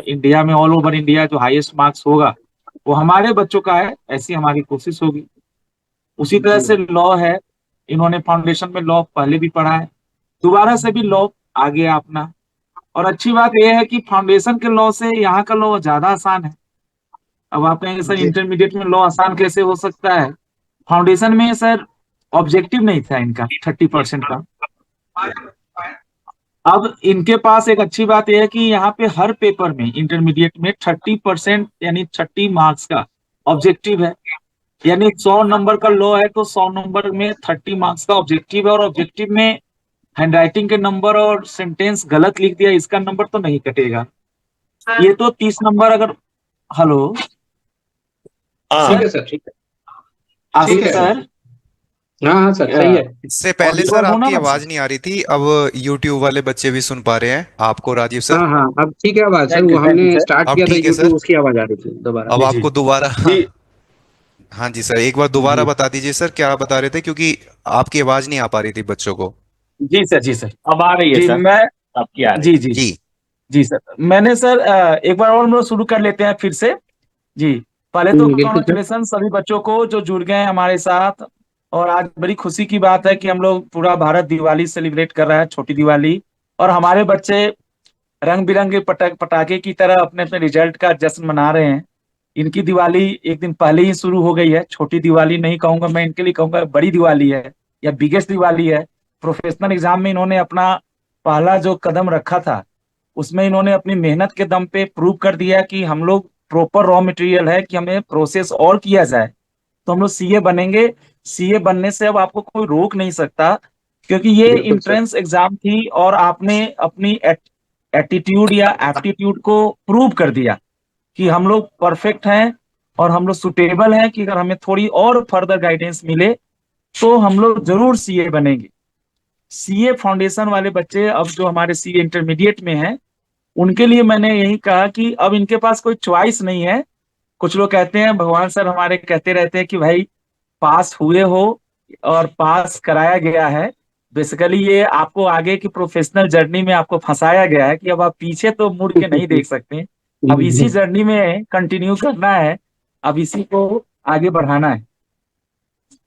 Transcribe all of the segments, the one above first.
India में, all over India जो highest marks होगा वो हमारे बच्चों का है, ऐसी हमारी कोशिश होगी। उसी तरह जी से लॉ है, इन्होंने फाउंडेशन में लॉ पहले भी पढ़ा है, दोबारा से भी लॉ आ गया अपना। और अच्छी बात यह है कि फाउंडेशन के लॉ से यहाँ का लॉ ज्यादा आसान है। अब आप कहेंगे सर जी इंटरमीडिएट में लॉ आसान कैसे हो सकता है? फाउंडेशन में सर ऑब्जेक्टिव नहीं था इनका 30% का। अब इनके पास एक अच्छी बात यह है कि यहाँ पे हर पेपर में इंटरमीडिएट में 30% यानी 30 मार्क्स का ऑब्जेक्टिव है। यानी 100 नंबर का लॉ है तो 100 नंबर में 30 मार्क्स का ऑब्जेक्टिव है, और ऑब्जेक्टिव में हैंडराइटिंग के नंबर और सेंटेंस गलत लिख दिया इसका नंबर तो नहीं कटेगा। ये तो 30 नंबर अगर, हेलो ठीक सर, है सर, ठीक है। ठीक आशीष है सर। सर, हाँ हाँ सर, सही है। इससे पहले ऑडिबल सर हो ना आपकी मैं? आवाज नहीं आ रही थी, अब यूट्यूब वाले बच्चे भी सुन पा रहे हैं आपको, राजीव हाँ सर। हाँ, अब ठीक है आवाज सर, थैंक वो यू, थैंक यू हमने सर। स्टार्ट अब किया था ठीक है यूट्यूब, सर। उसकी आवाज आ रही थी दोबारा। अब जी जी आपको दोबारा जी हाँ जी सर, एक बार दोबारा जी बता दीजिए सर, क्या बता रहे थे, क्योंकि आपकी आवाज नहीं आ पा रही थी बच्चों को। जी सर, जी सर, अब आ रही है जी सर, मैं, आपकी आ रही जी है। जी जी जी सर, मैंने सर एक बार और हम लोग शुरू कर लेते हैं फिर से। जी, पहले तो बिल्कुल सर। कॉन्ग्रेचुलेसन सभी बच्चों को जो जुड़ गए हैं हमारे साथ। और आज बड़ी खुशी की बात है कि हम लोग पूरा भारत दिवाली सेलिब्रेट कर रहा है, छोटी दिवाली। और हमारे बच्चे रंग बिरंगे पटाखे की तरह अपने अपने रिजल्ट का जश्न मना रहे हैं। इनकी दिवाली एक दिन पहले ही शुरू हो गई है। छोटी दिवाली नहीं कहूंगा मैं, इनके लिए कहूंगा बड़ी दिवाली है या बिगेस्ट दिवाली है। प्रोफेशनल एग्जाम में इन्होंने अपना पहला जो कदम रखा था, उसमें इन्होंने अपनी मेहनत के दम पे प्रूव कर दिया कि हम लोग प्रॉपर रॉ मटेरियल है कि हमें प्रोसेस और किया जाए तो हम लोग सीए बनेंगे। सीए बनने से अब आपको कोई रोक नहीं सकता, क्योंकि ये बिल्कुल सर। इंट्रेंस एग्जाम थी और आपने अपनी एटीट्यूड या एप्टीट्यूड को प्रूव कर दिया कि हम लोग परफेक्ट हैं और हम लोग सुटेबल हैं, कि अगर हमें थोड़ी और फर्दर गाइडेंस मिले तो हम लोग जरूर सीए बनेंगे। सीए फाउंडेशन वाले बच्चे अब जो हमारे सीए इंटरमीडिएट में हैं, उनके लिए मैंने यही कहा कि अब इनके पास कोई चॉइस नहीं है। कुछ लोग कहते हैं, भगवान सर हमारे कहते रहते हैं कि भाई पास हुए हो और पास कराया गया है। बेसिकली ये आपको आगे की प्रोफेशनल जर्नी में आपको फंसाया गया है कि अब आप पीछे तो मुड़ के नहीं देख सकते। अब इसी जर्नी में कंटिन्यू करना है, अब इसी को आगे बढ़ाना है।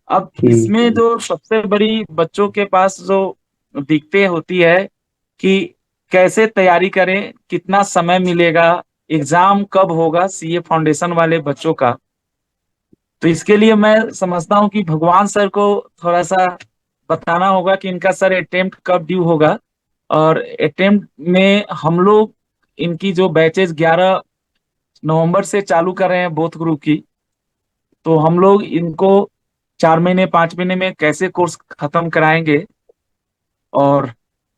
अब इसमें हम्म, जो सबसे बड़ी बच्चों के पास जो दिक्कतें होती है कि कैसे तैयारी करें, कितना समय मिलेगा, एग्जाम कब होगा सीए फाउंडेशन वाले बच्चों का। तो इसके लिए मैं समझता हूँ कि भगवान सर को थोड़ा सा बताना होगा कि इनका सर अटेम्प्ट कब ड्यू होगा। और अटेम्प्ट में हम लोग इनकी जो बैचेस 11 नवंबर से चालू कर रहे हैं बोथ ग्रुप की। तो हम लोग इनको 4 महीने 5 महीने में कैसे कोर्स खत्म कराएंगे। और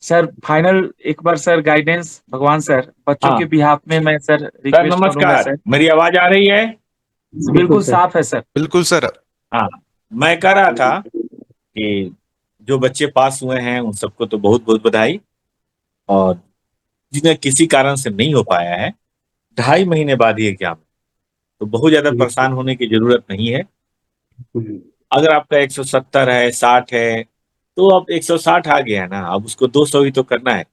सर फाइनल एक बार सर गाइडेंस भगवान सर बच्चों के हाँ बिहाफ में मैं सर सर, रिक्वेस्ट करूंगा नमस्कार, सर। मेरी आवाज आ रही है? बिल्कुल बिल्कुल सर। साफ है सर। बिल्कुल सर। हाँ, मैं कह रहा था कि जो बच्चे पास हुए हैं उन सबको तो बहुत बहुत बधाई। और जिन्हें किसी कारण से नहीं हो पाया है, 2.5 महीने बाद ही एग्जाम है, तो बहुत ज्यादा परेशान होने की जरूरत नहीं है। अगर आपका 170 है, 60 है, तो अब 160 आ गया है ना, अब उसको 200 ही तो करना है।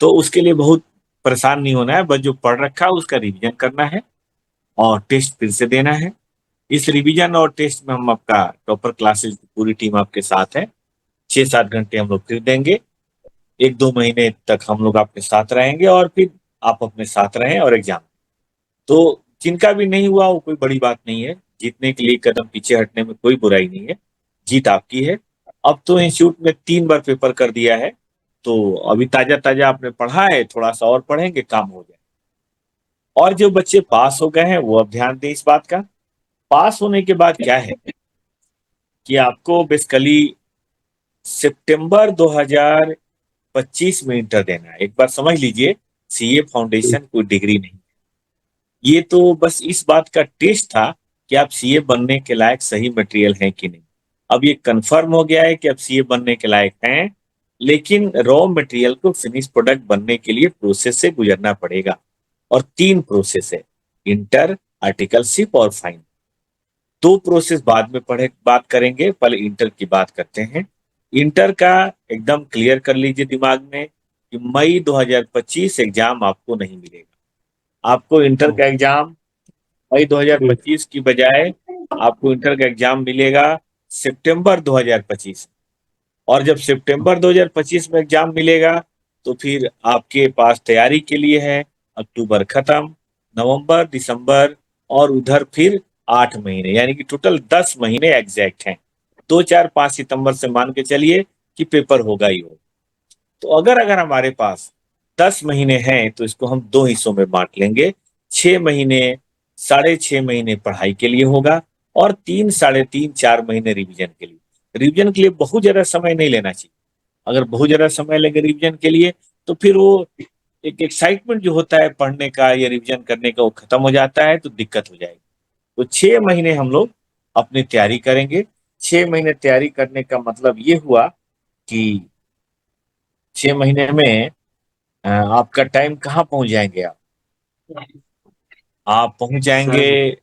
तो उसके लिए बहुत परेशान नहीं होना है, बस जो पढ़ रखा है उसका रिवीजन करना है और टेस्ट फिर से देना है। इस रिवीजन और टेस्ट में हम आपका टॉपर क्लासेस की पूरी टीम आपके साथ है। 6-7 घंटे हम लोग फिर देंगे। 1-2 महीने तक हम लोग आपके साथ रहेंगे और फिर आप अपने साथ रहें और एग्जाम। तो जिनका भी नहीं हुआ वो कोई बड़ी बात नहीं है, जीतने के लिए कदम पीछे हटने में कोई बुराई नहीं है। जीत आपकी है। अब तो इंस्टीट्यूट में 3 बार पेपर कर दिया है, तो अभी ताजा ताजा आपने पढ़ा है, थोड़ा सा और पढ़ेंगे काम हो जाए। और जो बच्चे पास हो गए हैं वो अब ध्यान दें इस बात का। पास होने के बाद क्या है कि आपको बेसिकली सितंबर 2025 में इंटर देना है। एक बार समझ लीजिए, सीए फाउंडेशन कोई डिग्री नहीं, ये तो बस इस बात का टेस्ट था कि आप सीए बनने के लायक सही मटेरियल हैं कि नहीं। अब ये कंफर्म हो गया है कि आप सीए बनने के लायक हैं, लेकिन रॉ मटेरियल को फिनिश प्रोडक्ट बनने के लिए प्रोसेस से गुजरना पड़ेगा। और 3 प्रोसेस है, इंटर, आर्टिकलशिप और फाइन। 2 प्रोसेस बाद में पढ़े बात करेंगे, पहले इंटर की बात करते हैं। इंटर का एकदम क्लियर कर लीजिए दिमाग में कि मई 2025 एग्जाम आपको नहीं मिलेगा। आपको इंटर का एग्जाम मई 2025 की बजाय आपको इंटर का एग्जाम मिलेगा सितंबर 2025। और जब सितंबर 2025 में एग्जाम मिलेगा तो फिर आपके पास तैयारी के लिए है अक्टूबर खत्म, नवंबर, दिसंबर और उधर फिर 8 महीने, यानी कि टोटल 10 महीने एग्जैक्ट हैं। 2, 4, 5 सितंबर से मान के चलिए कि पेपर होगा ही हो। तो अगर अगर हमारे पास 10 महीने हैं तो इसको हम 2 हिस्सों में बांट लेंगे। 6 महीने, 6.5 महीने पढ़ाई के लिए होगा और 3, 3.5, 4 महीने रिवीजन के लिए। रिवीजन के लिए बहुत ज्यादा समय नहीं लेना चाहिए। अगर बहुत ज्यादा समय लेंगे रिवीजन के लिए तो फिर वो एक एक्साइटमेंट जो होता है पढ़ने का या रिवीजन करने का वो खत्म हो जाता है, तो दिक्कत हो जाएगी। तो 6 महीने हम लोग अपनी तैयारी करेंगे। 6 महीने तैयारी करने का मतलब ये हुआ कि 6 महीने में आपका टाइम कहाँ पहुंच जाएंगे आप पहुंच जाएंगे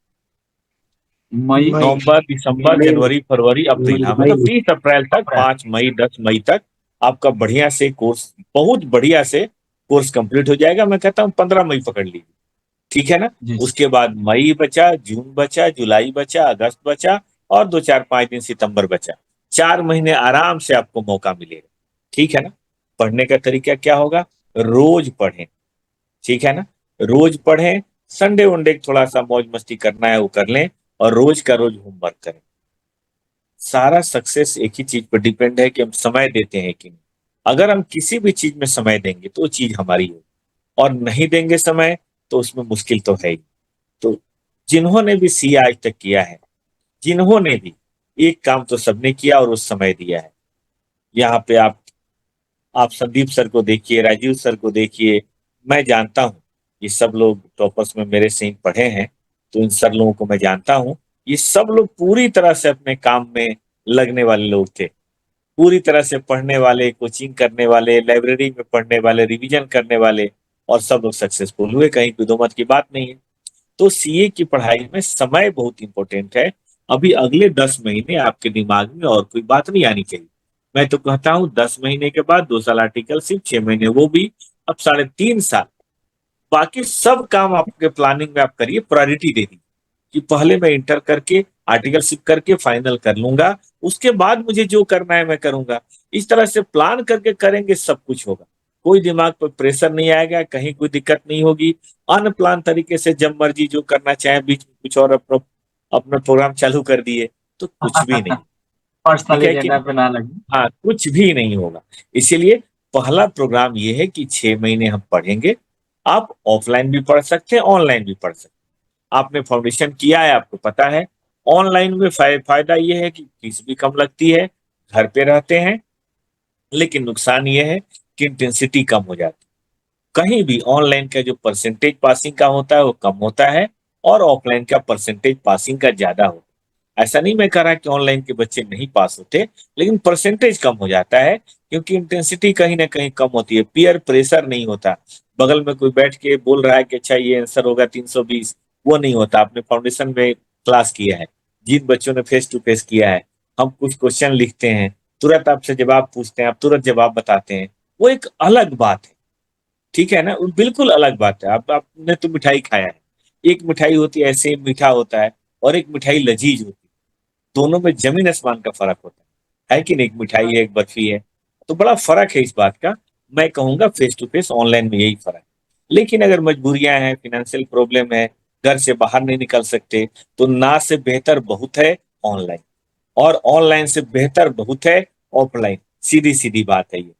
मई नवंबर, दिसंबर, मई जनवरी, फरवरी, अप्रैल। हाँ, मई मतलब 30 अप्रैल तक, 5 मई, 10 मई तक आपका बढ़िया से कोर्स, बहुत बढ़िया से कोर्स कंप्लीट हो जाएगा। मैं कहता हूँ 15 मई पकड़ लीजिए, ठीक है ना। जी उसके बाद मई बचा, जून बचा, जुलाई बचा, अगस्त बचा और 2, 4, 5 दिन सितंबर बचा। 4 महीने आराम से आपको मौका मिलेगा, ठीक है ना। पढ़ने का तरीका क्या होगा? रोज पढ़ें, ठीक है ना। रोज पढ़ें, संडे वनडे थोड़ा सा मौज मस्ती करना है वो कर लें और रोज का रोज होमवर्क करें। सारा सक्सेस एक ही चीज पर डिपेंड है कि हम समय देते हैं कि नहीं। अगर हम किसी भी चीज में समय देंगे तो वो चीज हमारी हो, और नहीं देंगे समय तो उसमें मुश्किल तो है ही। तो जिन्होंने भी सीए आज तक किया है, जिन्होंने भी, एक काम तो सबने किया और उस समय दिया है। यहाँ पे आप संदीप सर को देखिए, राजीव सर को देखिए। मैं जानता हूँ ये सब लोग टॉपर्स में मेरे से ही पढ़े हैं, तो इन सर लोगों को मैं जानता हूँ। ये सब लोग पूरी तरह से अपने काम में लगने वाले लोग थे, पूरी तरह से पढ़ने वाले, कोचिंग करने वाले, लाइब्रेरी में पढ़ने वाले, रिवीजन करने वाले, और सब लोग सक्सेसफुल हुए, कहीं कोई दो मत की बात नहीं है। तो सीए की पढ़ाई में समय बहुत इंपॉर्टेंट है। अभी अगले 10 महीने आपके दिमाग में और कोई बात नहीं आनी चाहिए। मैं तो कहता हूँ 10 महीने के बाद 2 साल आर्टिकल, सिर्फ 6 महीने वो भी अब 3.5 साल। बाकी सब काम आपके प्लानिंग में आप करिए, प्रायोरिटी दे दीजिए कि पहले मैं इंटर करके आर्टिकलशिप करके फाइनल कर लूंगा, उसके बाद मुझे जो करना है मैं करूंगा। इस तरह से प्लान करके करेंगे, सब कुछ होगा। कोई दिमाग पर प्रेशर नहीं आएगा, कहीं कोई दिक्कत नहीं होगी। अनप्लान तरीके से जब मर्जी जो करना चाहे, बीच में कुछ और अपना अपना प्रोग्राम चालू कर दिए तो कुछ भी नहीं, ठीक पर्सनल है कि एजेंडा नहीं? पे ना लगे। हाँ, कुछ भी नहीं होगा। इसीलिए पहला प्रोग्राम ये है कि 6 महीने हम पढ़ेंगे। आप ऑफलाइन भी पढ़ सकते हैं, ऑनलाइन भी पढ़ सकते हैं। आपने फाउंडेशन किया है, आपको पता है। ऑनलाइन में फायदा ये है कि फीस भी कम लगती है, घर पे रहते हैं। लेकिन नुकसान ये है कि इंटेंसिटी कम हो जाती है। कहीं भी ऑनलाइन का जो परसेंटेज पासिंग का होता है वो कम होता है, और ऑफलाइन का परसेंटेज पासिंग का ज्यादा होता है। ऐसा नहीं मैं कह रहा कि ऑनलाइन के बच्चे नहीं पास होते, लेकिन परसेंटेज कम हो जाता है क्योंकि इंटेंसिटी कहीं ना कहीं कम होती है, पीयर प्रेशर नहीं होता। बगल में कोई बैठ के बोल रहा है कि अच्छा ये आंसर होगा 320, वो नहीं होता। आपने फाउंडेशन में क्लास किया है, जिन बच्चों ने फेस टू फेस किया है, हम कुछ क्वेश्चन लिखते हैं, तुरंत आपसे जवाब पूछते हैं, आप तुरंत जवाब बताते हैं, वो एक अलग बात है, ठीक है ना। वो बिल्कुल अलग बात है। आपने तो मिठाई खाया है, एक मिठाई होती है ऐसे मीठा होता है, और एक मिठाई लजीज होती है। दोनों में जमीन आसमान का फर्क होता है कि नहीं? एक मिठाई है, एक बर्फी है, तो बड़ा फर्क है इस बात का। मैं कहूंगा फेस टू फेस ऑनलाइन में यही फर्क है। लेकिन अगर मजबूरियां हैं, फाइनेंशियल प्रॉब्लम है, घर से बाहर नहीं निकल सकते, तो ना से बेहतर बहुत है ऑनलाइन, और ऑनलाइन से बेहतर बहुत है ऑफलाइन। सीधी सीधी बात है ये,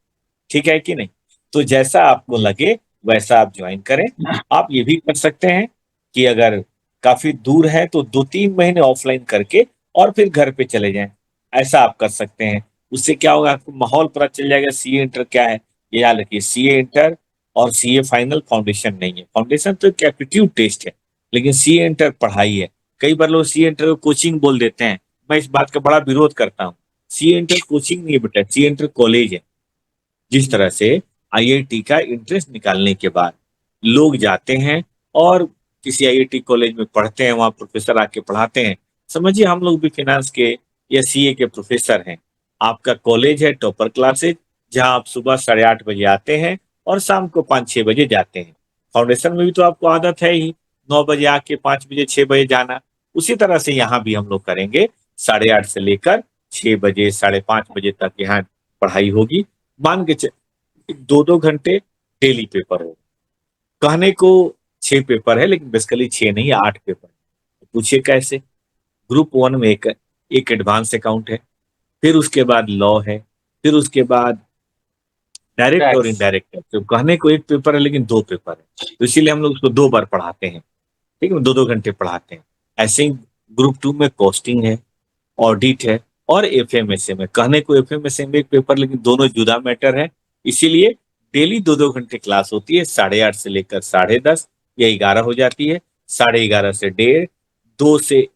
ठीक है कि नहीं? तो जैसा आपको जी लगे वैसा आप ज्वाइन करें। आप ये भी कर सकते हैं कि अगर काफी दूर है तो 2, 3 महीने ऑफलाइन करके और फिर घर पे चले जाएं, ऐसा आप कर सकते हैं। उससे क्या होगा, आपको माहौल पता चल जाएगा सीए इंटर क्या है। ये याद रखिए, सीए इंटर और सीए फाइनल फाउंडेशन नहीं है। फाउंडेशन तो एक एप्टीट्यूड टेस्ट है, लेकिन सीए इंटर पढ़ाई है। कई बार लोग सीए इंटर को कोचिंग बोल देते हैं, मैं इस बात का बड़ा विरोध करता हूँ। सीए इंटर कोचिंग नहीं है बेटा, सीए इंटर कॉलेज है। जिस तरह से आईआईटी का इंट्रेंस निकालने के बाद लोग जाते हैं और किसी आईआईटी कॉलेज में पढ़ते हैं, वहां प्रोफेसर आके पढ़ाते हैं। समझिए हम लोग भी फाइनेंस के या सीए के प्रोफेसर हैं। आपका कॉलेज है टॉपर क्लासेज, जहां आप सुबह 8:30 बजे आते हैं और शाम को 5-6 बजे जाते हैं। फाउंडेशन में भी तो आपको आदत है ही 9 बजे आके 5 बजे 6 बजे जाना। उसी तरह से यहाँ भी हम लोग करेंगे, 8:30 से लेकर 6 बजे 5:30 बजे तक यहाँ पढ़ाई होगी। मान के 2-2 घंटे डेली पेपर हो। कहने को 6 पेपर है, लेकिन बेसिकली 6 नहीं 8 पेपर। पूछिए कैसे? ग्रुप 1 में एक एडवांस अकाउंट है, फिर उसके बाद लॉ है, फिर उसके बाद डायरेक्ट और टैक्स। इनडायरेक्ट है। तो कहने को एक पेपर है, लेकिन 2 पेपर है, तो इसीलिए हम लोग उसको 2 बार पढ़ाते हैं। ठीक है, 2-2 घंटे पढ़ाते हैं। ऐसे ही ग्रुप 2 में कॉस्टिंग है, ऑडिट है और एफएमएसएम है। कहने को एफएमएसएम एक पेपर, लेकिन दोनों जुदा मैटर है। इसीलिए डेली 2-2 घंटे क्लास होती है, 8:30 से लेकर 10:30 या 11 हो जाती है, 11:30 से 1:30, 2 से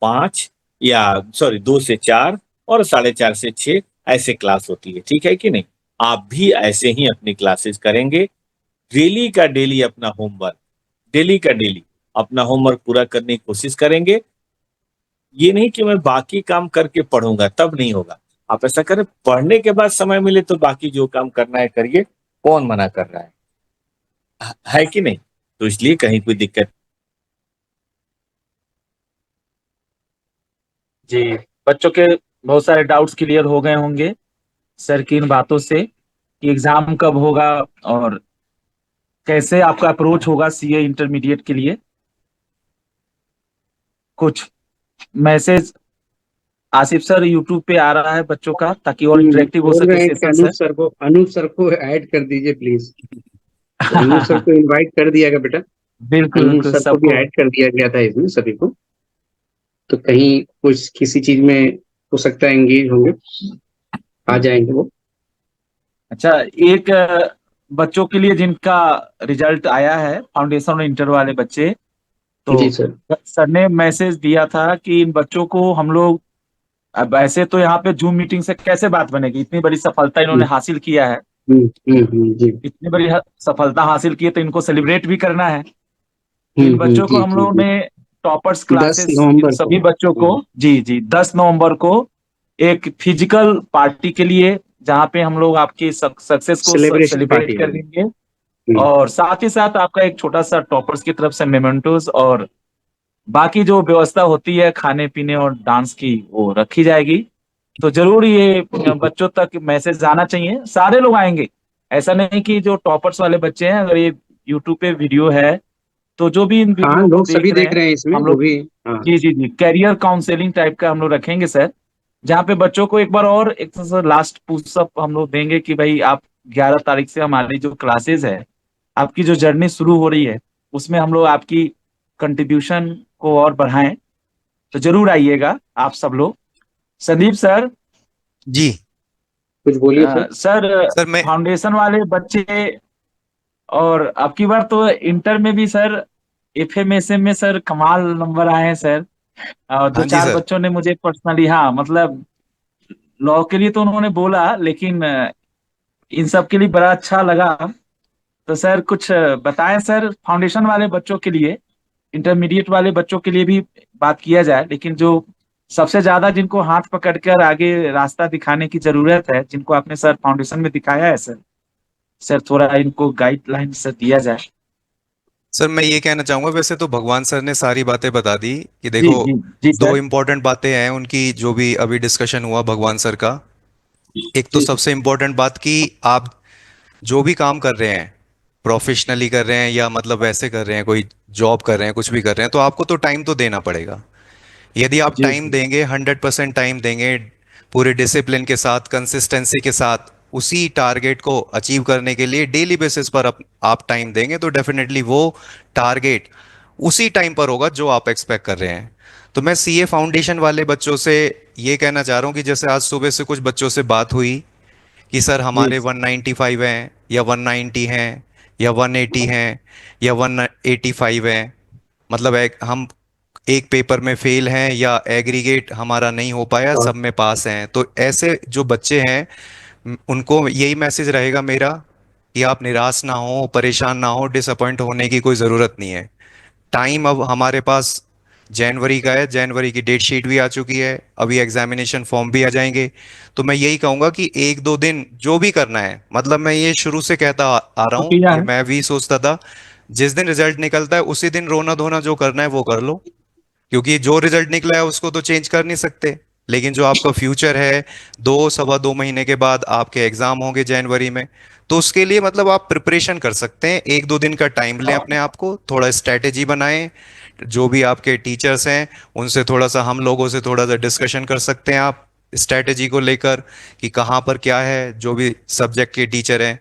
5 या सॉरी 2 से 4 और 4:30 से 6 ऐसे क्लास होती है। ठीक है कि नहीं? आप भी ऐसे ही अपनी क्लासेस करेंगे। डेली का डेली अपना होमवर्क, डेली का डेली अपना होमवर्क पूरा करने की कोशिश करेंगे। ये नहीं कि मैं बाकी काम करके पढ़ूंगा, तब नहीं होगा। आप ऐसा करें, पढ़ने के बाद समय मिले तो बाकी जो काम करना है करिए, कौन मना कर रहा है कि नहीं? तो इसलिए कहीं कोई दिक्कत। जी, बच्चों के बहुत सारे डाउट्स क्लियर हो गए होंगे सर की इन बातों से कि एग्जाम कब होगा और कैसे आपका अप्रोच होगा सीए इंटरमीडिएट के लिए। कुछ मैसेज आसिफ सर यूट्यूब पे आ रहा है बच्चों का, ताकि और इंटरेक्टिव हो बोल सके रहे हैं कि सेशन सर। अनूप सर को ऐड कर दीजिए प्लीज। तो अनूप सर को इनवाइट कर दिया गया बेटा। बिल्कुल अनूप बिल्कुल सर को भी सबको। ऐड कर दिया गया था इसमें सभी को। तो कहीं कुछ किसी चीज में हो सकता है एंगेज होंगे, आ जाएंगे वो। अच्छा, एक बच्चों के लिए जिनका रिजल्ट आया है, फाउंडेशन और इंटर वाले बच्चे, तो जी सर। सर ने मैसेज दिया था कि इन बच्चों को हम लोग, अब ऐसे तो यहाँ पे जूम मीटिंग से कैसे बात बनेगी, इतनी बड़ी सफलता इन्होंने हासिल किया है, जी। इतनी बड़ी सफलता हासिल की है, तो इनको सेलिब्रेट भी करना है। तो इन बच्चों को जी हम जी लोगों जी। ने टॉपर्स 10 क्लासेस इन नवंबर को। सभी बच्चों को, जी जी, 10 नवंबर को एक फिजिकल पार्टी के लिए, जहाँ पे हम लोग आपकी सक्सेस को सेलिब्रेशन सेलिब्रेट पार्टी होगी। करेंगे, और साथ ही साथ आपका एक छोटा सा टॉपर्स की तरफ से मेमेंटोस और बाकी जो व्यवस्था होती है खाने पीने और डांस की, वो रखी जाएगी। तो जरूर ये बच्चों तक मैसेज आना चाहिए, सारे लोग आएंगे। ऐसा नहीं कि जो टॉपर्स वाले बच्चे हैं, अगर ये यूट्यूब पे वीडियो है, तो जो भी इन हाँ, वीडियो को लोग सभी देख रहे देख हैं, रहे हैं इसमें, हम वो लोग, भी। हाँ। जी जी जी, कैरियर काउंसलिंग टाइप का हम लोग रखेंगे सर, जहाँ पे बच्चों को एक बार और एक लास्ट पुशअप हम लोग देंगे कि भाई आप 11 तारीख से हमारी जो क्लासेस है, आपकी जो जर्नी शुरू हो रही है, उसमें हम लोग आपकी कंट्रीब्यूशन को और बढ़ाएं। तो जरूर आइएगा आप सब लोग। संदीप सर, जी कुछ बोलिए सर। सर सर मैं फाउंडेशन वाले बच्चे, और अब की बार तो इंटर में भी सर एफएमएसएम में सर कमाल नंबर आए हैं सर। दो हाँ जी चार सर। बच्चों ने मुझे पर्सनली, हाँ मतलब लॉ के लिए तो उन्होंने बोला, लेकिन इन सब के लिए बड़ा अच्छा लगा। तो सर कुछ बताएं सर, फाउंडेशन वाले बच्चों के लिए, इंटरमीडिएट वाले बच्चों के लिए भी बात किया जाए, लेकिन जो सबसे ज्यादा जिनको हाथ पकड़कर आगे रास्ता दिखाने की जरूरत है, जिनको आपने सर फाउंडेशन में दिखाया है सर, सर थोड़ा इनको गाइडलाइन सर दिया जाए। सर मैं ये कहना चाहूंगा, वैसे तो भगवान सर ने सारी बातें बता दी कि जी देखो, जी जी दो सर। इम्पोर्टेंट बातें हैं उनकी जो भी अभी डिस्कशन हुआ भगवान सर का। एक तो जी सर। सबसे इम्पोर्टेंट बात कि आप जो भी काम कर रहे हैं, प्रोफेशनली कर रहे हैं या मतलब वैसे कर रहे हैं, कोई जॉब कर रहे हैं, कुछ भी कर रहे हैं, तो आपको तो टाइम तो देना पड़ेगा। यदि आप जी टाइम जी देंगे, 100% टाइम देंगे, पूरे डिसिप्लिन के साथ, कंसिस्टेंसी के साथ, उसी टारगेट को अचीव करने के लिए डेली बेसिस पर आप टाइम देंगे, तो डेफिनेटली वो टारगेट उसी टाइम पर होगा जो आप एक्सपेक्ट कर रहे हैं। तो मैं सीए फाउंडेशन वाले बच्चों से ये कहना चाह रहा हूँ कि जैसे आज सुबह से कुछ बच्चों से बात हुई कि सर जी हमारे 195 हैं या 190 हैं या 180 हैं या 185 हैं, मतलब हम एक पेपर में फेल हैं या एग्रीगेट हमारा नहीं हो पाया, और सब में पास हैं। तो ऐसे जो बच्चे हैं, उनको यही मैसेज रहेगा मेरा कि आप निराश ना हो, परेशान ना हो, डिसअपॉइंट होने की कोई ज़रूरत नहीं है। टाइम अब हमारे पास जनवरी का है, जनवरी की डेट शीट भी आ चुकी है, अभी एग्जामिनेशन फॉर्म भी आ जाएंगे। तो मैं यही कहूँगा कि 1-2 दिन जो भी करना है, मतलब मैं ये शुरू से कहता आ रहा तो हूँ, किया ये है। मैं भी सोचता था जिस दिन रिजल्ट निकलता है उसी दिन रोना धोना जो करना है वो कर लो, क्योंकि जो रिजल्ट निकला है उसको तो चेंज कर नहीं सकते। लेकिन जो आपका फ्यूचर है, 2 सवा 2 महीने के बाद आपके एग्जाम होंगे जनवरी में, तो उसके लिए मतलब आप प्रिपरेशन कर सकते हैं। 1 2 दिन का टाइम लें, अपने आप को थोड़ा स्ट्रेटेजी बनाएं। जो भी आपके टीचर्स हैं उनसे थोड़ा सा, हम लोगों से थोड़ा सा डिस्कशन कर सकते हैं आप स्ट्रेटेजी को लेकर, कि कहाँ पर क्या है, जो भी सब्जेक्ट के टीचर हैं,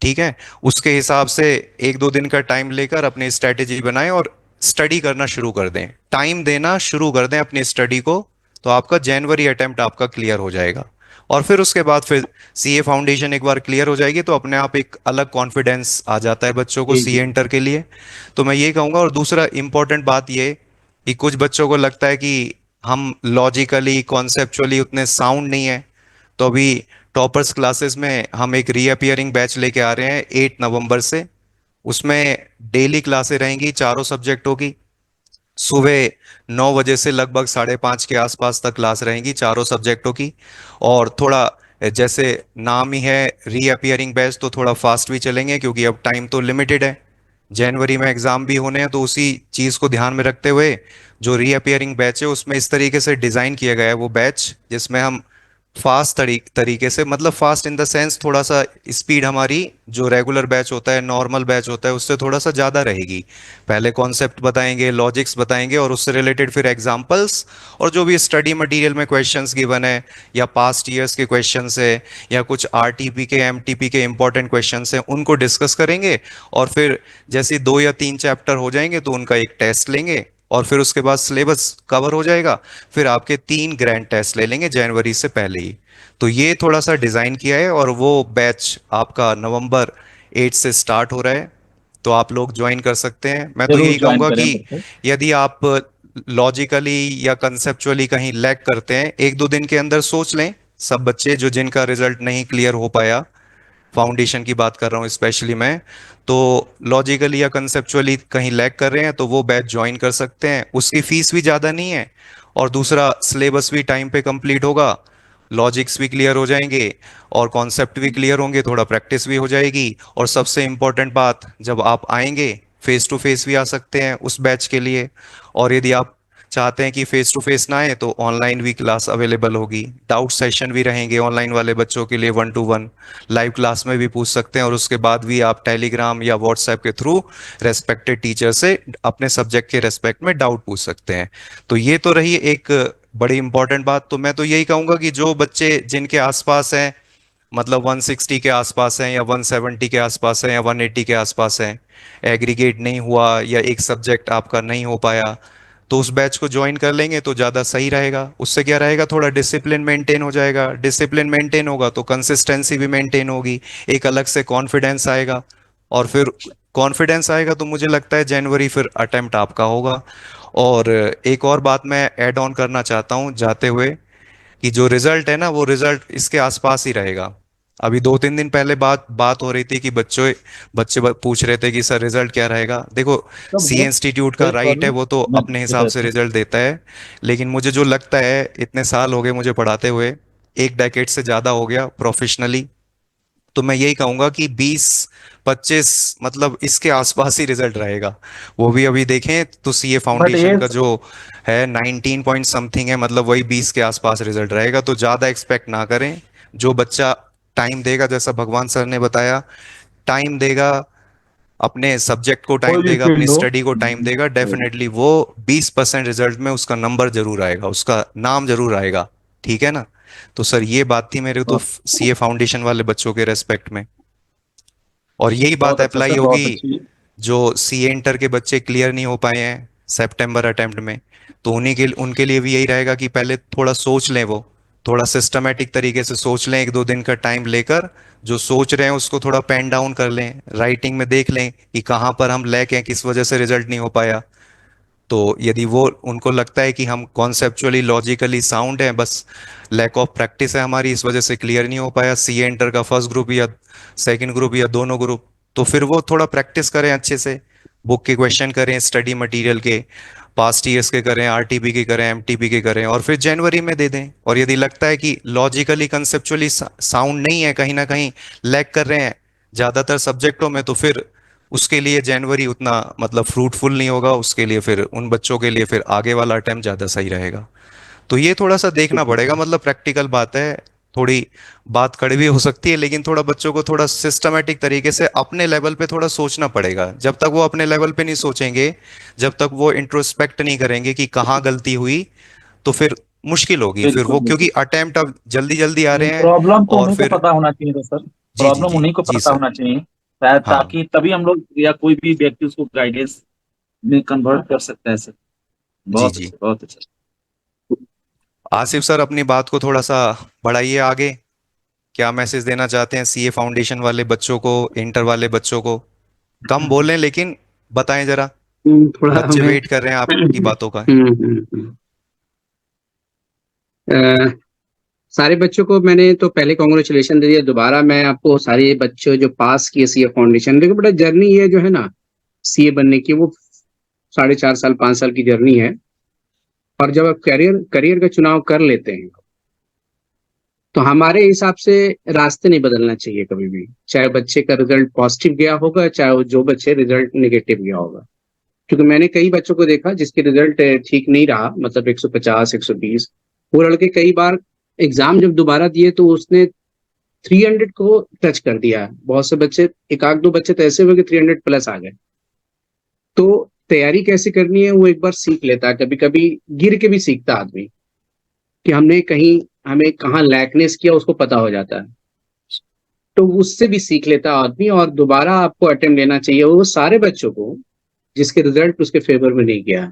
ठीक है, उसके हिसाब से 1 2 दिन का टाइम लेकर अपनी स्ट्रेटेजी बनाएं और स्टडी करना शुरू कर दें, टाइम देना शुरू कर दें अपनी स्टडी को। तो आपका जनवरी अटेम्प्ट आपका क्लियर हो जाएगा। और फिर उसके बाद फिर सीए फाउंडेशन एक बार क्लियर हो जाएगी तो अपने आप एक अलग कॉन्फिडेंस आ जाता है बच्चों को जी सीए जी। इंटर के लिए। तो मैं ये कहूँगा। और दूसरा इंपॉर्टेंट बात ये कि कुछ बच्चों को लगता है कि हम लॉजिकली कॉन्सेप्चुअली उतने साउंड नहीं है, तो अभी टॉपर्स क्लासेस में हम एक रीअपियरिंग बैच लेके आ रहे हैं 8 नवंबर से। उसमें डेली क्लासेस रहेंगी, चारों सब्जेक्टों की। सुबह 9 बजे से लगभग 5:30 के आसपास तक क्लास रहेंगी चारों सब्जेक्टों की। और थोड़ा, जैसे नाम ही है रीअपियरिंग बैच, तो थोड़ा फास्ट भी चलेंगे क्योंकि अब टाइम तो लिमिटेड है, जनवरी में एग्जाम भी होने हैं। तो उसी चीज़ को ध्यान में रखते हुए जो रीअपियरिंग बैच है उसमें इस तरीके से डिज़ाइन किया गया है वो बैच, जिसमें हम फास्ट तरीके से, मतलब फास्ट इन द सेंस थोड़ा सा स्पीड हमारी जो रेगुलर बैच होता है, नॉर्मल बैच होता है, उससे थोड़ा सा ज़्यादा रहेगी। पहले कॉन्सेप्ट बताएंगे, लॉजिक्स बताएंगे, और उससे रिलेटेड फिर एग्जांपल्स, और जो भी स्टडी मटेरियल में क्वेश्चंस गिवन है या पास्ट ईयर्स के क्वेश्चंस है या कुछ आरटीपी के एमटीपी के इंपॉर्टेंट क्वेश्चंस हैं उनको डिस्कस करेंगे। और फिर जैसे 2 या 3 चैप्टर हो जाएंगे तो उनका एक टेस्ट लेंगे, और फिर उसके बाद सिलेबस कवर हो जाएगा। फिर आपके 3 ग्रैंड टेस्ट ले लेंगे जनवरी से पहले ही। तो ये थोड़ा सा डिज़ाइन किया है, और वो बैच आपका नवंबर 8 से स्टार्ट हो रहा है। तो आप लोग ज्वाइन कर सकते हैं। मैं तो जरूर यही ज्वाइन कहूँगा करें कि बच्चे। यदि आप लॉजिकली या कंसेप्चुअली कहीं लैग करते हैं, 1 2 दिन के अंदर सोच लें। सब बच्चे जो जिनका रिजल्ट नहीं क्लियर हो पाया, फाउंडेशन की बात कर रहा हूँ स्पेशली मैं, तो लॉजिकली या कंसेप्चुअली कहीं लैग कर रहे हैं तो वो बैच ज्वाइन कर सकते हैं। उसकी फीस भी ज़्यादा नहीं है, और दूसरा सिलेबस भी टाइम पे कंप्लीट होगा, लॉजिक्स भी क्लियर हो जाएंगे, और कॉन्सेप्ट भी क्लियर होंगे, थोड़ा प्रैक्टिस भी हो जाएगी। और सबसे इम्पोर्टेंट बात, जब आप आएंगे फेस टू फेस भी आ सकते हैं उस बैच के लिए। और यदि आप चाहते हैं कि फेस टू फेस ना आए तो ऑनलाइन भी क्लास अवेलेबल होगी, डाउट सेशन भी रहेंगे ऑनलाइन वाले बच्चों के लिए, 1 to 1 लाइव क्लास में भी पूछ सकते हैं। और उसके बाद भी आप टेलीग्राम या व्हाट्सएप के थ्रू रेस्पेक्टेड टीचर से अपने सब्जेक्ट के रेस्पेक्ट में डाउट पूछ सकते हैं। तो ये तो रही एक बड़ी इंपॉर्टेंट बात। तो मैं तो यही कहूँगा कि जो बच्चे जिनके आसपास हैं, मतलब 160 के आसपास हैं या 170 के आसपास हैं या 180 के आसपास हैं, एग्रीगेट नहीं हुआ या एक सब्जेक्ट आपका नहीं हो पाया, तो उस बैच को ज्वाइन कर लेंगे तो ज़्यादा सही रहेगा। उससे क्या रहेगा, थोड़ा डिसिप्लिन मेंटेन हो जाएगा, डिसिप्लिन मेंटेन होगा तो कंसिस्टेंसी भी मेंटेन होगी, एक अलग से कॉन्फिडेंस आएगा। और फिर कॉन्फिडेंस आएगा तो मुझे लगता है जनवरी फिर अटेम्प्ट आपका होगा। और एक और बात मैं ऐड ऑन करना चाहता हूँ जाते हुए, कि जो रिजल्ट है ना वो रिजल्ट इसके आसपास ही रहेगा। अभी 2 3 दिन पहले बात बात हो रही थी कि बच्चों बच्चे पूछ रहे थे कि सर रिजल्ट क्या रहेगा। देखो, कब सी हुआ? इंस्टीट्यूट का कोई राइट है, प्रॉब्लम? वो तो मैं अपने हिसाब बता से था। रिजल्ट देता है। लेकिन मुझे जो लगता है, इतने साल हो गए मुझे पढ़ाते हुए, 1 डेकेड से ज़्यादा हो गया प्रोफेशनली, तो मैं यही कहूंगा कि 20 25 मतलब इसके आसपास ही रिजल्ट रहेगा। वो भी अभी देखें तो सीए बट फाउंडेशन ये का जो है 19 पॉइंट समथिंग है, मतलब वही 20 के आसपास रिजल्ट रहेगा। तो ज़्यादा एक्सपेक्ट ना करें। जो बच्चा टाइम देगा, जैसा भगवान सर ने बताया, टाइम देगा, अपने सब्जेक्ट को कोई टाइम भी देगा, अपनी फील्ड हो। स्टडी को टाइम देगा, डेफिनेटली वो 20% रिजल्ट में उसका नंबर जरूर आएगा, उसका नाम जरूर आएगा। ठीक है ना। तो सर ये बात थी मेरे तो सीए फाउंडेशन वाले बच्चों के रेस्पेक्ट में। और यही बात बहुत अच्छा अप्लाई सर, बहुत होगी अच्छी। जो सीए इंटर के बच्चे क्लियर नहीं हो पाए हैं सितंबर अटेम्प्ट में, तो उनके लिए भी यही रहेगा कि पहले थोड़ा सोच लें, वो थोड़ा सिस्टमेटिक तरीके से सोच लें, 1 2 दिन का टाइम लेकर जो सोच रहे हैं उसको थोड़ा पेन डाउन कर लें, राइटिंग में देख लें कि कहाँ पर हम लैक हैं, किस वजह से रिजल्ट नहीं हो पाया। तो यदि वो उनको लगता है कि हम कॉन्सेप्चुअली लॉजिकली साउंड हैं, बस लैक ऑफ प्रैक्टिस है हमारी, इस वजह से क्लियर नहीं हो पाया सीए इंटर का फर्स्ट ग्रुप या सेकंड ग्रुप या दोनों ग्रुप, तो फिर वो थोड़ा प्रैक्टिस करें अच्छे से, बुक के क्वेश्चन करें, स्टडी मटेरियल के, पास्ट ईयर्स के करें, आरटीपी के करें, एमटीपी के करें, और फिर जनवरी में दे दें। और यदि लगता है कि लॉजिकली कंसेप्चुअली साउंड नहीं है, कहीं ना कहीं लैक कर रहे हैं ज़्यादातर सब्जेक्टों में, तो फिर उसके लिए जनवरी उतना मतलब फ्रूटफुल नहीं होगा, उसके लिए फिर उन बच्चों के लिए फिर आगे वाला अटेम्प्ट ज़्यादा सही रहेगा। तो ये थोड़ा सा देखना पड़ेगा, मतलब प्रैक्टिकल बात है, थोड़ी बात कड़वी हो सकती है, लेकिन थोड़ा बच्चों को थोड़ा सिस्टमेटिक तरीके से अपने लेवल पे थोड़ा सोचना पड़ेगा। जब तक वो अपने लेवल पे नहीं सोचेंगे, जब तक वो इंट्रोस्पेक्ट नहीं करेंगे कि कहाँ गलती हुई, तो फिर मुश्किल होगी फिर बिल्कुल वो, बिल्कुल। क्योंकि अटेम्प्ट अब जल्दी जल्दी आ रहे हैं। प्रॉब्लम तो और उन्हीं को फिर पता होना चाहिए था सर, जी जी प्रॉब्लम जी उन्हीं को जी पता सर। होना चाहिए, हाँ ताकि तभी हम लोग या कोई भी व्यक्ति उसको गाइडेंस में कन्वर्ट कर सकता है सर। जी बहुत जी। अच्छा, बहुत अच्छा। आसिफ सर, अपनी बात को थोड़ा सा बढ़ाइए आगे। क्या मैसेज देना चाहते हैं सीए फाउंडेशन वाले बच्चों को, इंटर वाले बच्चों को? कम बोलें लेकिन बताएं जरा, थोड़ा बच्चे हमें वेट कर रहे हैं आपकी बातों का। अ, सारे बच्चों को मैंने तो पहले कॉन्ग्रेचुलेशन दे दिया, दोबारा मैं आपको सारे बच्चों जो पास किए सीए फाउंडेशन, देखो बेटा जर्नी ये जो है ना सीए बनने की, वो 4.5 साल 5 साल की जर्नी है। और जब आप करियर करियर का चुनाव कर लेते हैं तो हमारे हिसाब से रास्ते नहीं बदलना चाहिए कभी भी, चाहे बच्चे का रिजल्ट पॉजिटिव गया होगा, चाहे वो जो बच्चे रिजल्ट नेगेटिव गया होगा। क्योंकि मैंने कई बच्चों को देखा जिसके रिजल्ट ठीक नहीं रहा, मतलब 150 120, वो लड़के कई बार एग्जाम जब दोबारा दिए तो उसने 300 को टच कर दिया। बहुत से बच्चे, एक आध दो बच्चे तो ऐसे हुए कि 300 प्लस आ गए। तो तैयारी कैसे करनी है वो एक बार सीख लेता है, कभी कभी गिर के भी सीखता आदमी, कि हमने कहीं हमें कहाँ लैकनेस किया उसको पता हो जाता है। तो उससे भी सीख लेता आदमी, और दोबारा आपको अटेम्प्ट लेना चाहिए वो सारे बच्चों को जिसके रिजल्ट उसके फेवर में नहीं गया।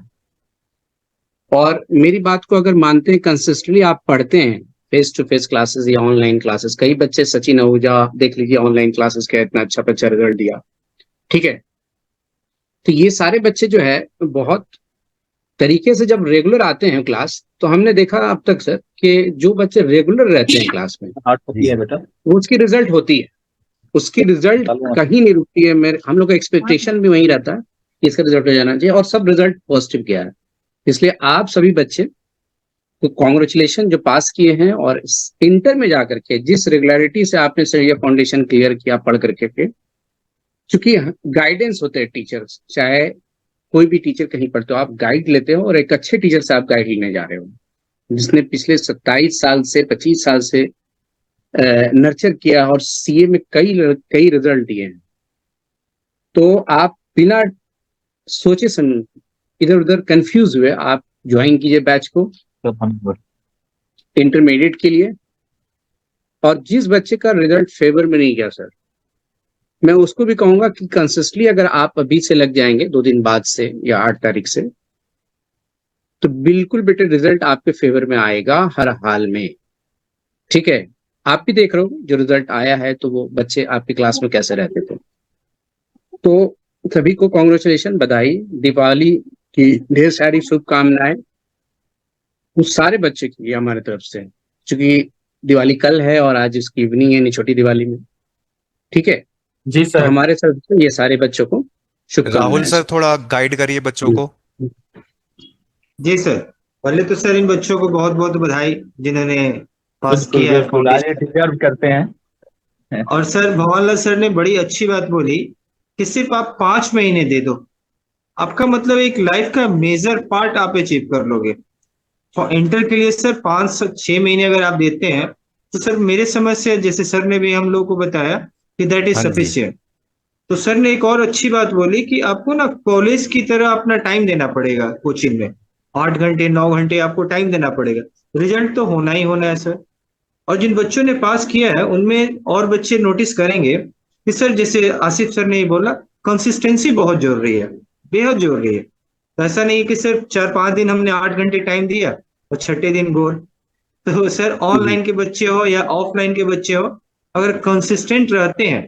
और मेरी बात को अगर मानते हैं, कंसिस्टेंटली आप पढ़ते हैं फेस टू फेस क्लासेस या ऑनलाइन क्लासेस, कई बच्चे, सचिन आहूजा देख लीजिए ऑनलाइन क्लासेस का इतना अच्छा बच्चा रिजल्ट दिया, ठीक है। तो ये सारे बच्चे जो है बहुत तरीके से जब रेगुलर आते हैं क्लास, तो हमने देखा अब तक सर कि जो बच्चे रेगुलर रहते हैं क्लास में, हार्ट होती जी है बेटा। वो उसकी रिजल्ट होती है, उसकी रिजल्ट कहीं नहीं रुकती है। मेरे हम लोग का एक्सपेक्टेशन भी वही रहता है कि इसका रिजल्ट हो जाना चाहिए, और सब रिजल्ट पॉजिटिव गया है। इसलिए आप सभी बच्चे तो कॉन्ग्रेचुलेशन जो पास किए हैं, और इंटर में जाकर के जिस रेगुलरिटी से आपने सर ये फाउंडेशन क्लियर किया पढ़ करके के, चूंकि गाइडेंस होते हैं टीचर्स, चाहे कोई भी टीचर कहीं पढ़ते हो, आप गाइड लेते हो, और एक अच्छे टीचर से आप गाइड लेने जा रहे हो जिसने पिछले 27 साल से 25 साल से नर्चर किया और सीए में कई कई रिजल्ट दिए हैं। तो आप बिना सोचे समझे इधर उधर कंफ्यूज हुए आप ज्वाइन कीजिए बैच को इंटरमीडिएट के लिए। और जिस बच्चे का रिजल्ट फेवर में नहीं गया सर, मैं उसको भी कहूंगा कि कंसिस्टेंटली अगर आप अभी से लग जाएंगे 2 दिन बाद से या 8 तारीख से, तो बिल्कुल बेटे रिजल्ट आपके फेवर में आएगा हर हाल में, ठीक है। आप भी देख रहे हो जो रिजल्ट आया है, तो वो बच्चे आपकी क्लास में कैसे रहते थे। तो सभी को कॉन्ग्रेचुलेशन, बधाई, दीपावली की ढेर सारी शुभकामनाएं उस सारे बच्चे की हमारे तरफ से, क्योंकि दिवाली कल है और आज इसकी इवनिंग है, नहीं छोटी दिवाली में, ठीक है। जी तो सर। हमारे तरफ से ये सारे बच्चों को राहुल शुभकामनाएं सर, सर। थोड़ा गाइड करिए बच्चों को। जी सर। पहले तो सर इन बच्चों को बहुत बहुत बधाई जिन्होंने पास बिल्कुल किया है बिल्कुल, आज ये फाउंडेशन। डिजर्व करते हैं। और सर भंवरलाल सर ने बड़ी अच्छी बात बोली कि सिर्फ आप 5 महीने दे दो, आपका मतलब एक लाइफ का मेजर पार्ट आप अचीव कर लोगे। और इंटर के लिए सर 5 से 6 महीने अगर आप देते हैं तो सर मेरे समझ से, जैसे सर ने भी हम लोग को बताया कि दैट इज हाँ जी। सफिशियंट। तो सर ने एक और अच्छी बात बोली कि आपको ना कॉलेज की तरह अपना टाइम देना पड़ेगा कोचिंग में, 8 घंटे 9 घंटे आपको टाइम देना पड़ेगा। रिजल्ट तो होना ही होना है सर। और जिन बच्चों ने पास किया है उनमें और बच्चे नोटिस करेंगे कि सर, जैसे आसिफ सर ने बोला, कंसिस्टेंसी बहुत जरूरी है, बेहद जरूरी है। तो ऐसा नहीं कि सिर्फ 4-5 दिन हमने 8 घंटे टाइम दिया और छठे दिन बोल। तो सर ऑनलाइन के बच्चे हो या ऑफलाइन के बच्चे हो, अगर कंसिस्टेंट रहते हैं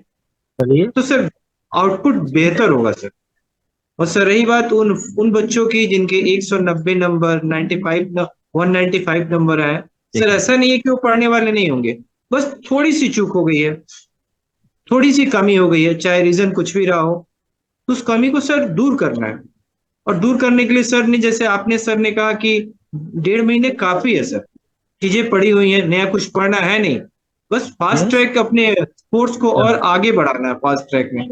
चलिए। तो सर आउटपुट बेहतर होगा सर। और सर रही बात उन उन बच्चों की जिनके 190 नंबर 195 नंबर आए, सर ऐसा नहीं है कि वो पढ़ने वाले नहीं होंगे, बस थोड़ी सी चूक हो गई है, थोड़ी सी कमी हो गई है, चाहे रीजन कुछ भी रहा हो, तो उस कमी को सर दूर करना है। और दूर करने के लिए सर ने, जैसे आपने सर ने कहा कि 1.5 महीने काफी है सर, चीजें पढ़ी हुई है, नया कुछ पढ़ना है नहीं, बस फास्ट ट्रैक अपने कोर्स को और आगे बढ़ाना है फास्ट ट्रैक में।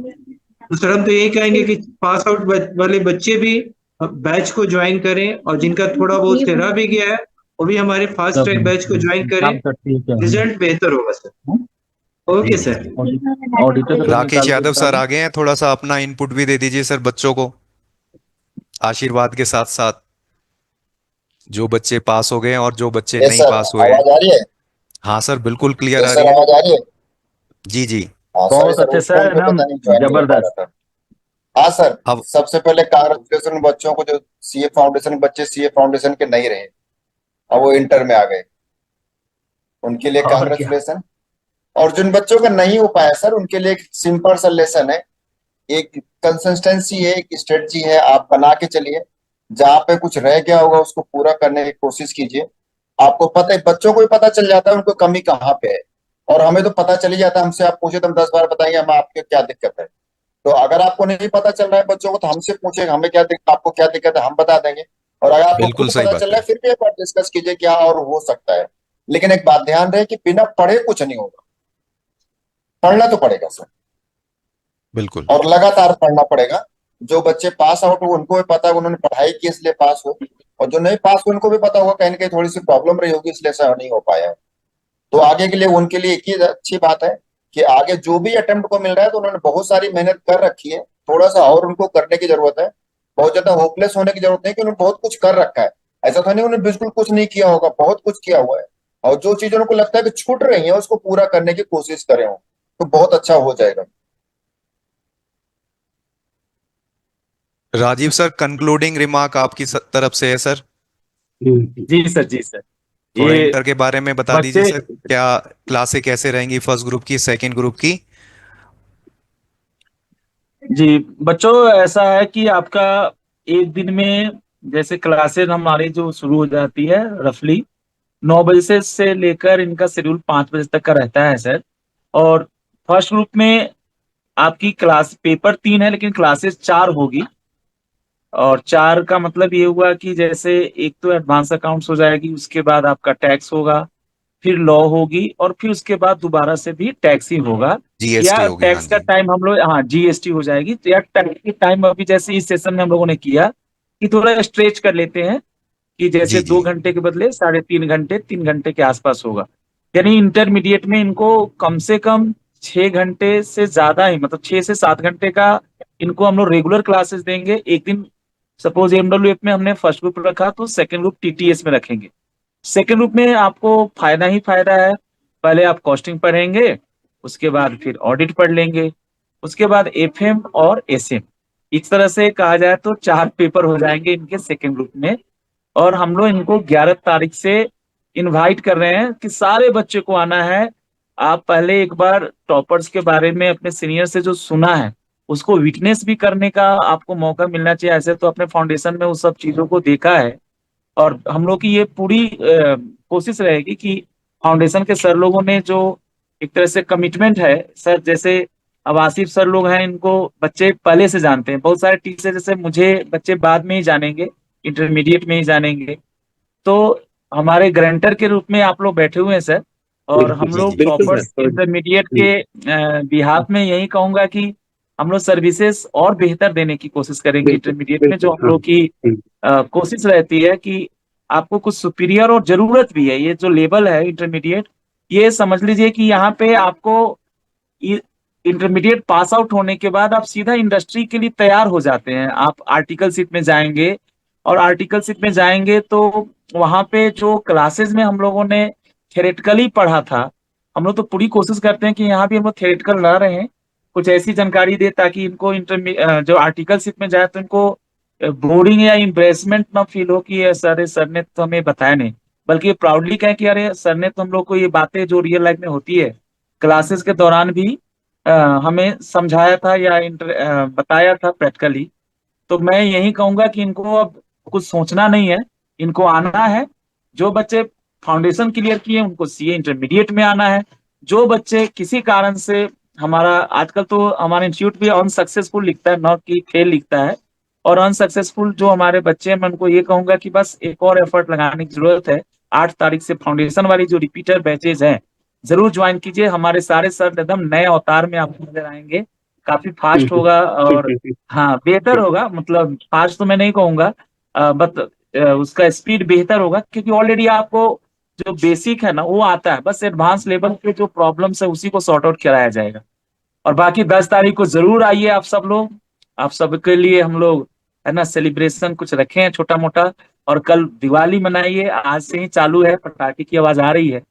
तो सर हम तो यही कहेंगे कि पास आउट वाले बच्चे भी बैच को ज्वाइन करें, और जिनका थोड़ा बहुत रह भी गया है वो भी हमारे फास्ट ट्रैक बैच को ज्वाइन करें। काम करती है क्या? रिजल्ट बेहतर होगा सर। Okay sir. ऑडिटर को राकेश निकाल यादव देता सर हूँ। आ गए हैं, थोड़ा सा अपना इनपुट भी दे दीजिए सर बच्चों को, आशीर्वाद के साथ साथ, जो बच्चे पास हो गए हैं और जो बच्चे यस नहीं सर, पास हुए हैं। आवाज आ रही है? हाँ सर, बिल्कुल क्लियर आ यस रही सर, है। आवाज आ रही है? जी जी। हाँ सॉरी बहुत सर, अच्छे उस फोन सर, पे एकदम पता नहीं ज्वाइन नहीं हो पा जबरदस्त। रहा था। हाँ सर, अब सबसे पहले कांग्रेचुलेशन बच्चों को जो सीए फाउंडेशन, बच्चे सीए फाउंडेशन के नहीं रहे, अब वो इंटर में आ गए, उनके लिए और क्या। कांग्रेचुलेशन। और जिन बच्चों का नहीं हो पाया सर, उनके लिए एक सिंपल सा लेसन है, एक कंसिस्टेंसी है, एक स्ट्रेटजी है, आप बना के चलिए। जहाँ पे कुछ रह गया होगा उसको पूरा करने की कोशिश कीजिए। आपको पता है, बच्चों को भी पता चल जाता है उनको कमी कहाँ पे है, और हमें तो पता चल ही जाता है। हमसे आप पूछे तो हम 10 बार बताएंगे हमें आपके क्या दिक्कत है। तो अगर आपको नहीं पता चल रहा है बच्चों को, तो हमसे पूछे हमें क्या दिक्कत, आपको क्या दिक्कत है, हम बता देंगे। और अगर आपको बिल्कुल खुद सही पता बात चल रहा है। है फिर भी एक बार डिस्कस कीजिए क्या और हो सकता है। लेकिन एक बात ध्यान रहे कि बिना पढ़े कुछ नहीं होगा, पढ़ना तो पड़ेगा सर, बिल्कुल। और लगातार पढ़ना पड़ेगा। जो बच्चे पास आउट हो उनको भी पता है उन्होंने पढ़ाई की इसलिए पास हो, और जो नहीं पास हो उनको भी पता होगा कहीं ना कहीं थोड़ी सी प्रॉब्लम रही होगी इसलिए ऐसा नहीं हो पाया है। तो आगे के लिए उनके लिए एक ही अच्छी बात है कि आगे जो भी अटेम्प्ट को मिल रहा है तो उन्होंने बहुत सारी मेहनत कर रखी है, थोड़ा सा और उनको करने की जरूरत है। बहुत ज्यादा होपलेस होने की जरूरत नहीं कि उन्होंने बहुत कुछ कर रखा है, ऐसा था नहीं उन्होंने बिल्कुल कुछ नहीं किया होगा, बहुत कुछ किया हुआ है। और जो चीजें उनको लगता है कि छूट रही है उसको पूरा करने की कोशिश करें हो, तो बहुत अच्छा हो जाएगा। राजीव सर, कंक्लूडिंग रिमार्क आपकी तरफ से है सर। जी सर, जी सर। थोड़ा ये इंटर के बारे में बता दीजिए बच्चे, सर, क्या क्लासें कैसे रहेंगी, फर्स्ट ग्रुप की, सेकंड ग्रुप की। जी बच्चों, ऐसा है कि आपका एक दिन में जैसे क्लासेस हमारी जो शुरू हो जाती है रफली 9 बजे से लेकर इनका शेड्यूल 5 बजे तक का रहता है सर। और फर्स्ट ग्रुप में आपकी क्लास पेपर 3 है लेकिन क्लासेस 4 होगी। और 4 का मतलब ये हुआ कि जैसे एक तो एडवांस अकाउंट्स हो जाएगी, उसके बाद आपका टैक्स होगा, फिर लॉ होगी, और फिर उसके बाद दोबारा से भी टैक्स ही होगा। जीएसटी या होगी, हाँ टैक्स का जी। टाइम हम लोग, हाँ जीएसटी हो जाएगी। तो या टैक्स की टाइम अभी जैसे इस सेशन में हम लोगों ने किया कि थोड़ा स्ट्रेच कर लेते हैं कि जैसे जी जी। 2 घंटे के बदले 3.5 घंटे, 3 घंटे के आसपास होगा। यानी इंटरमीडिएट में इनको कम से कम 6 घंटे से ज्यादा ही, मतलब 6 से 7 घंटे का इनको हम लोग रेगुलर क्लासेस देंगे एक दिन। सपोज एमडब्ल्यूएफ में हमने फर्स्ट ग्रुप रखा तो सेकंड ग्रुप टीटीएस में रखेंगे। सेकेंड ग्रुप में आपको फायदा ही फायदा है। पहले आप कॉस्टिंग पढ़ेंगे, उसके बाद फिर ऑडिट पढ़ लेंगे, उसके बाद एफएम और एसएम। इस तरह से कहा जाए तो 4 पेपर हो जाएंगे इनके सेकेंड ग्रुप में। और हम लोग इनको 11 तारीख से इनवाइट कर रहे हैं कि सारे बच्चे को आना है। आप पहले एक बार टॉपर्स के बारे में अपने सीनियर से जो सुना है उसको विटनेस भी करने का आपको मौका मिलना चाहिए। ऐसे तो अपने फाउंडेशन में उस सब चीजों को देखा है। और हम लोग की ये पूरी कोशिश रहेगी कि फाउंडेशन के सर लोगों ने जो एक तरह से कमिटमेंट है सर, जैसे अब आसिफ सर लोग हैं, इनको बच्चे पहले से जानते हैं। बहुत सारे टीचर जैसे मुझे बच्चे बाद में ही जानेंगे, इंटरमीडिएट में ही जानेंगे। तो हमारे गारंटर के रूप में आप लोग बैठे हुए हैं सर। और हम जी लोग जी। बिल्कुल टॉपर्स सर। इंटरमीडिएट के बिहाफ में यही कहूंगा कि हम लोग सर्विसेज और बेहतर देने की कोशिश करेंगे बिल्कुल इंटरमीडिएट में। जो बिल्कुल, हम हाँ। लोग की कोशिश रहती है कि आपको कुछ सुपीरियर, और जरूरत भी है, ये जो लेवल है इंटरमीडिएट, ये समझ लीजिए कि यहाँ पे आपको इंटरमीडिएट पास आउट होने के बाद आप सीधा इंडस्ट्री के लिए तैयार हो जाते हैं। आप आर्टिकलशिप में जाएंगे, और आर्टिकलशिप में जाएंगे तो वहां पे जो क्लासेस में हम लोगों ने थेरेटिकली पढ़ा था, हम लोग तो पूरी कोशिश करते हैं कि यहाँ भी हम लोग थेरेटिकल ला रहे हैं, कुछ ऐसी जानकारी दे ताकि इनको जो आर्टिकलशिप में जाए तो इनको बोरिंग या इम्प्रेसमेंट ना फील हो कि अरे सर ने तो हमें बताया नहीं, बल्कि प्राउडली कहें कि अरे सर ने तो हम लोग को ये बातें जो रियल लाइफ में होती है क्लासेस के दौरान भी अ, हमें समझाया था या बताया था प्रैक्टिकली। तो मैं यही कहूंगा कि इनको अब कुछ सोचना नहीं है, इनको आना है। जो बच्चे फाउंडेशन क्लियर किए उनको सीए इंटरमीडिएट में आना है। जो बच्चे किसी कारण से, हमारा आजकल तो हमारा इंस्टीट्यूट भी अनसक्सेसफुल लिखता है, नॉट कि फेल लिखता है। और अनसक्सेसफुल जो हमारे बच्चे हैं, मैं उनको ये कहूंगा कि बस एक और एफर्ट लगाने की जरूरत है। 8 तारीख से फाउंडेशन वाली जो रिपीटर बैचेज हैं जरूर ज्वाइन कीजिए। हमारे सारे सर एकदम नए अवतार में आपको नजर आएंगे। काफी फास्ट होगा और हाँ बेहतर होगा, मतलब फास्ट तो मैं नहीं कहूंगा, बट उसका स्पीड बेहतर होगा, क्योंकि ऑलरेडी आपको जो बेसिक है ना वो आता है, बस एडवांस लेवल पे जो प्रॉब्लम्स है उसी को सॉर्ट आउट कराया जाएगा। और बाकी 10 तारीख को जरूर आइए आप सब लोग, आप सबके लिए हम लोग है ना सेलिब्रेशन कुछ रखे हैं छोटा मोटा। और कल दिवाली मनाइए, आज से ही चालू है, पटाखे की आवाज आ रही है।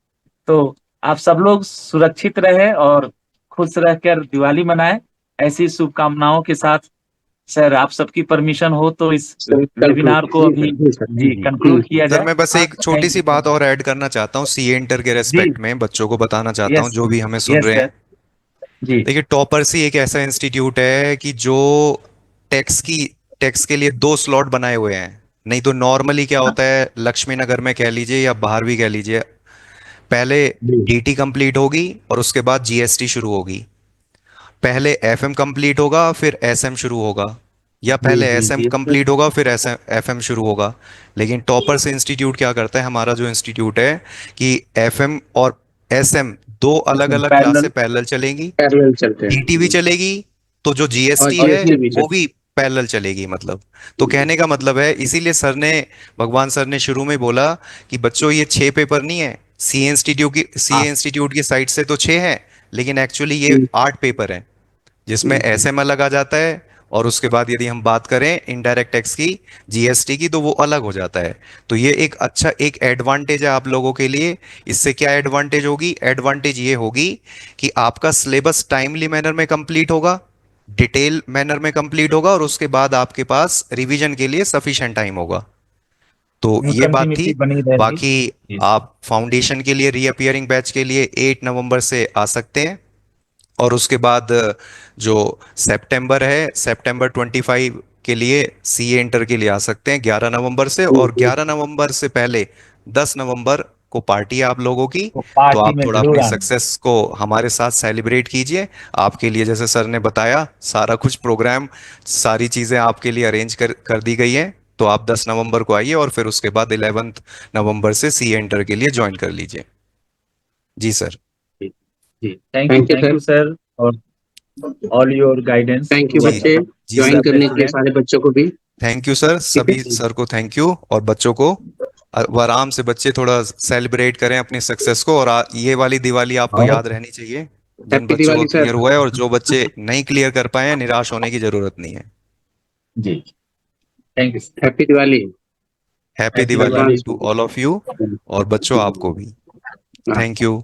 तो आप सब लोग सुरक्षित रहे और खुश रहकर दिवाली मनाएं, ऐसी शुभकामनाओं के साथ। सर आप सबकी परमिशन हो तो इस वेबिनार को अभी जी कंक्लूड किया सर जाए। मैं बस एक छोटी थैंक सी यू बात और ऐड करना चाहता हूँ सीए इंटर के जी। रेस्पेक्ट में, बच्चों को बताना चाहता हूँ यस जो भी हमें सुन यस रहे सर हैं। जी। देखिए टॉपर्स ही एक ऐसा इंस्टीट्यूट है कि जो टैक्स की टैक्स के लिए 2 स्लॉट बनाए हुए हैं। नहीं तो नॉर्मली क्या होता है, लक्ष्मी नगर में कह लीजिए या बाहर भी कह लीजिए, पहले डीटी कंप्लीट होगी और उसके बाद जीएसटी शुरू होगी। पहले एफएम कंप्लीट होगा फिर एसएम शुरू होगा, या पहले एसएम कंप्लीट होगा फिर एफएम शुरू होगा। लेकिन टॉपर्स इंस्टीट्यूट क्या करता है, हमारा जो इंस्टीट्यूट है, कि एफएम और एसएम दो अलग अलग क्लासें पैरेलल पैरेलल चलेंगी, पैरेलल चलते डीटी भी हैं चलेगी, तो जो और जीएसटी है जीएसटी भी वो भी पैरेलल चलेगी मतलब। तो कहने का मतलब है, इसीलिए सर ने, भगवान सर ने शुरू में बोला कि बच्चों ये 6 पेपर नहीं है, सीए इंस्टीट्यूट की साइड से तो 6 है, लेकिन एक्चुअली ये 8 पेपर हैं, जिसमें एसएम अलग आ जाता है, और उसके बाद यदि हम बात करें इनडायरेक्ट टैक्स की, जीएसटी की, तो वो अलग हो जाता है। तो ये एक अच्छा एक एडवांटेज है आप लोगों के लिए। इससे क्या एडवांटेज होगी, एडवांटेज ये होगी कि आपका सिलेबस टाइमली मैनर में कंप्लीट होगा, डिटेल मैनर में कंप्लीट होगा, और उसके बाद आपके पास रिवीजन के लिए सफिशिएंट टाइम होगा। तो ये बात कंटिन्यूटी थी। बनी रहेगी बाकी जी। आप फाउंडेशन के लिए रीअपियरिंग बैच के लिए 8 नवंबर से आ सकते हैं, और उसके बाद जो सितंबर है, सितंबर 25 के लिए सीए इंटर के लिए आ सकते हैं 11 नवंबर से। और 11 नवंबर से पहले 10 नवंबर को पार्टी है आप लोगों की, तो तो पार्टी आप में थोड़ा जरूर अपनी आना। सक्सेस को हमारे साथ सेलिब्रेट कीजिए। आपके लिए जैसे सर ने बताया, सारा कुछ प्रोग्राम, सारी चीज़ें आपके लिए अरेंज कर दी गई हैं। तो आप 10 नवंबर को आइए, और फिर उसके बाद 11 नवंबर से सीए इंटर के लिए ज्वाइन कर लीजिए। जी सर। जी जी thank thank you sir. You sir, और all your guidance thank you जी बच्चे, जी ज्वाइन सर। करने के लिए सारे बच्चों को भी। थैंक यू सर, ठीक है, सभी सर को थैंक यू, और बच्चों को वो आराम से बच्चे थोड़ा सेलिब्रेट करें अपनी सक्सेस को। और ये वाली दिवाली आपको और याद रहनी चाहिए, जिन हैप्पी बच्चों का दिवाली सर। क्लियर हुआ है, और जो बच्चे नहीं क्लियर कर पाए हैं, निराश होने की जरूरत नहीं है। जी thank you. Happy Diwali. Happy happy Diwali advance Diwali. To all of you, और बच्चों आपको भी। हाँ। Thank you.